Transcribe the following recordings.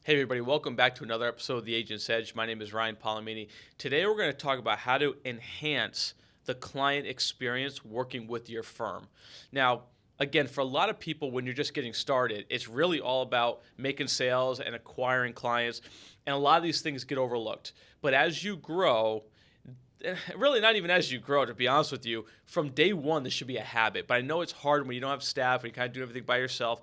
Hey everybody, welcome back to another episode of The Agent's Edge. My name is Ryan Polimeni. Today we're going to talk about how to enhance the client experience working with your firm. Now, again, for a lot of people when you're just getting started, it's really all about making sales and acquiring clients, and a lot of these things get overlooked. But as you grow, really not even as you grow, to be honest with you, from day one, this should be a habit. But I know it's hard when you don't have staff, when you kind of do everything by yourself.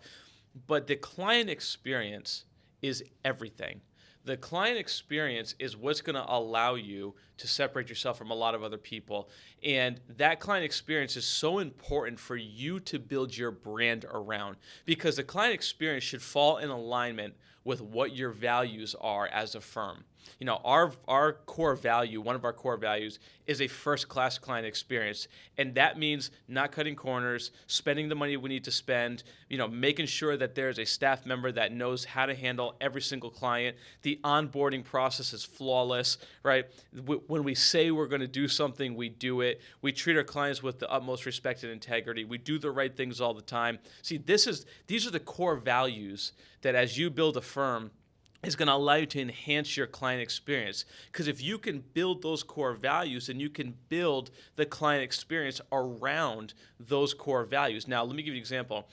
But the client experience is everything. The client experience is what's going to allow you to separate yourself from a lot of other people. And that client experience is so important for you to build your brand around because the client experience should fall in alignment with what your values are as a firm. You know, our core value, one of our core values is a first-class client experience. And that means not cutting corners, spending the money we need to spend, making sure that there's a staff member that knows how to handle every single client. The onboarding process is flawless, right? When we say we're going to do something, we do it. We treat our clients with the utmost respect and integrity. We do the right things all the time. See, these are the core values that as you build a firm, is going to allow you to enhance your client experience. Because if you can build those core values, then you can build the client experience around those core values. Now, let me give you an example.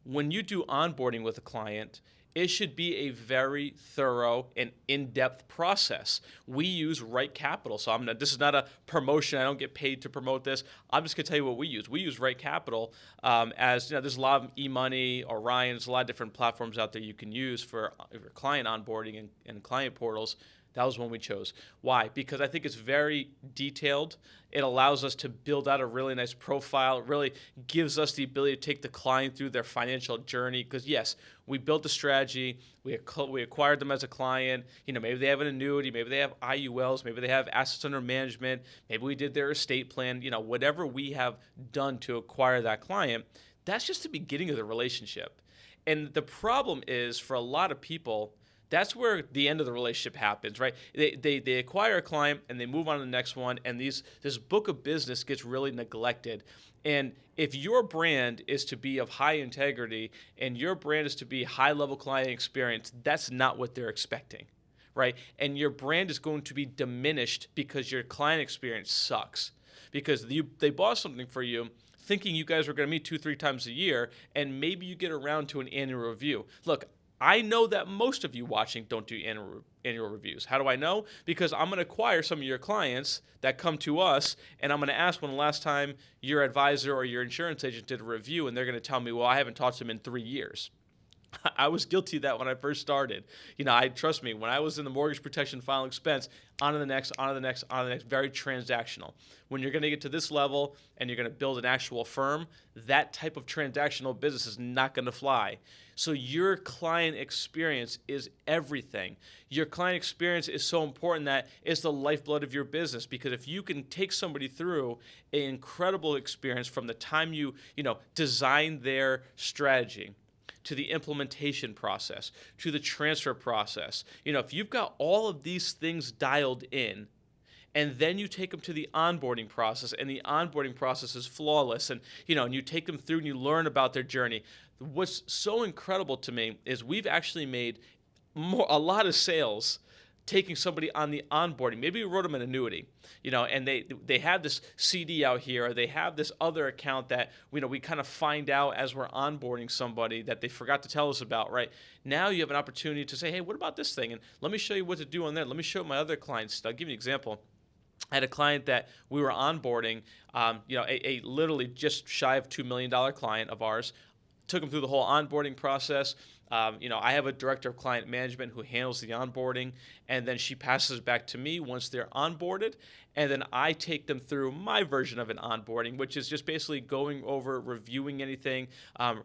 When you do onboarding with a client, it should be a very thorough and in-depth process. We use Right Capital. So this is not a promotion. I don't get paid to promote this. I'm just going to tell you what we use. We use Right Capital there's a lot of eMoney, Orion, there's a lot of different platforms out there you can use for client onboarding and client portals. That was one we chose. Why? Because I think it's very detailed. It allows us to build out a really nice profile. It really gives us the ability to take the client through their financial journey. Because yes, we built a strategy. We acquired them as a client. Maybe they have an annuity. Maybe they have IULs. Maybe they have assets under management. Maybe we did their estate plan. Whatever we have done to acquire that client, that's just the beginning of the relationship. And the problem is for a lot of people, that's where the end of the relationship happens, right? They acquire a client and they move on to the next one, and this book of business gets really neglected. And if your brand is to be of high integrity and your brand is to be high-level client experience, that's not what they're expecting, right? And your brand is going to be diminished because your client experience sucks. Because they bought something for you thinking you guys were going to meet 2-3 times a year, and maybe you get around to an annual review. Look, I know that most of you watching don't do annual reviews. How do I know? Because I'm going to acquire some of your clients that come to us, and I'm going to ask when the last time your advisor or your insurance agent did a review, and they're going to tell me, well, I haven't talked to them in 3 years. I was guilty of that when I first started. Trust me, when I was in the mortgage protection filing expense, on to the next, on to the next, on to the next, very transactional. When you're going to get to this level and you're going to build an actual firm, that type of transactional business is not going to fly. So your client experience is everything. Your client experience is so important that it's the lifeblood of your business, because if you can take somebody through an incredible experience from the time you design their strategy, to the implementation process, to the transfer process. If you've got all of these things dialed in, and then you take them to the onboarding process, and the onboarding process is flawless, and you take them through and you learn about their journey. What's so incredible to me is we've actually made a lot of sales taking somebody on the onboarding. Maybe we wrote them an annuity, and they have this CD out here, or they have this other account that we kind of find out as we're onboarding somebody that they forgot to tell us about, right? Now you have an opportunity to say, hey, what about this thing? And let me show you what to do on there. Let me show my other clients. I'll give you an example. I had a client that we were onboarding, a literally just shy of $2 million client of ours. Took them through the whole onboarding process. I have a director of client management who handles the onboarding, and then she passes it back to me once they're onboarded, and then I take them through my version of an onboarding, which is just basically going over, reviewing anything,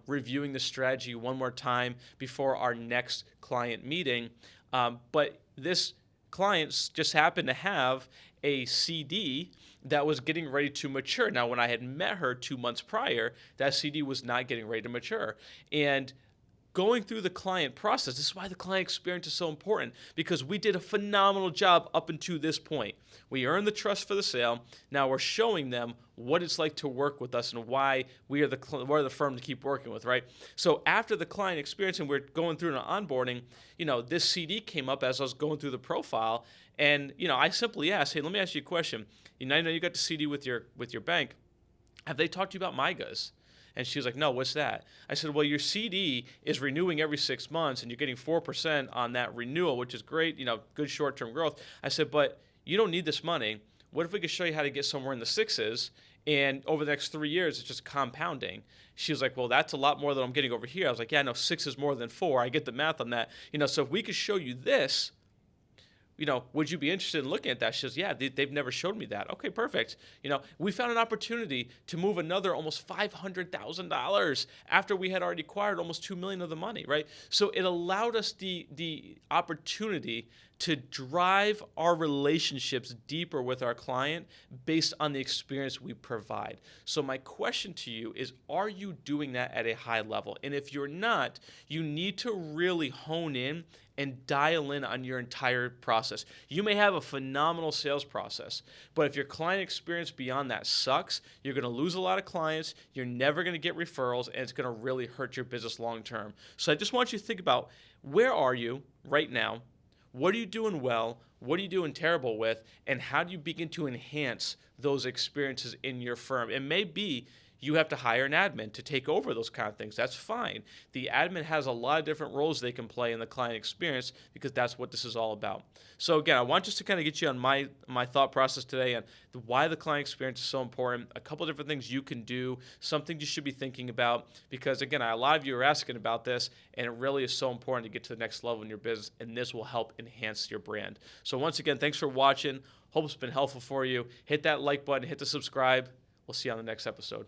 reviewing the strategy one more time before our next client meeting. But this client just happened to have a CD that was getting ready to mature. Now, when I had met her 2 months prior, that CD was not getting ready to mature. And going through the client process. This is why the client experience is so important, because we did a phenomenal job up until this point. We earned the trust for the sale. Now we're showing them what it's like to work with us and why we're the firm to keep working with, right? So after the client experience and we're going through an onboarding, this CD came up as I was going through the profile, and I simply asked, hey, let me ask you a question. I know you got the CD with your bank. Have they talked to you about MIGAs? And she was like, no, what's that? I said, well, your CD is renewing every 6 months, and you're getting 4% on that renewal, which is great, good short-term growth. I said, but you don't need this money. What if we could show you how to get somewhere in the sixes, and over the next 3 years, it's just compounding? She was like, well, that's a lot more than I'm getting over here. I was like, yeah, no, 6 is more than 4. I get the math on that. So if we could show you this, would you be interested in looking at that? She says, yeah, they've never showed me that. Okay, perfect. We found an opportunity to move another almost $500,000 after we had already acquired almost $2 million of the money, right? So it allowed us the opportunity to drive our relationships deeper with our client based on the experience we provide. So my question to you is, are you doing that at a high level? And if you're not, you need to really hone in and dial in on your entire process. You may have a phenomenal sales process, but if your client experience beyond that sucks, you're going to lose a lot of clients, you're never going to get referrals, and it's going to really hurt your business long term. So I just want you to think about, where are you right now? What are you doing well? What are you doing terrible with? And how do you begin to enhance those experiences in your firm? It may be you have to hire an admin to take over those kind of things. That's fine. The admin has a lot of different roles they can play in the client experience, because that's what this is all about. So again, I want just to kind of get you on my thought process today on why the client experience is so important, a couple different things you can do, something you should be thinking about, because again, a lot of you are asking about this, and it really is so important to get to the next level in your business, and this will help enhance your brand. So once again, thanks for watching. Hope it's been helpful for you. Hit that like button, hit the subscribe. We'll see you on the next episode.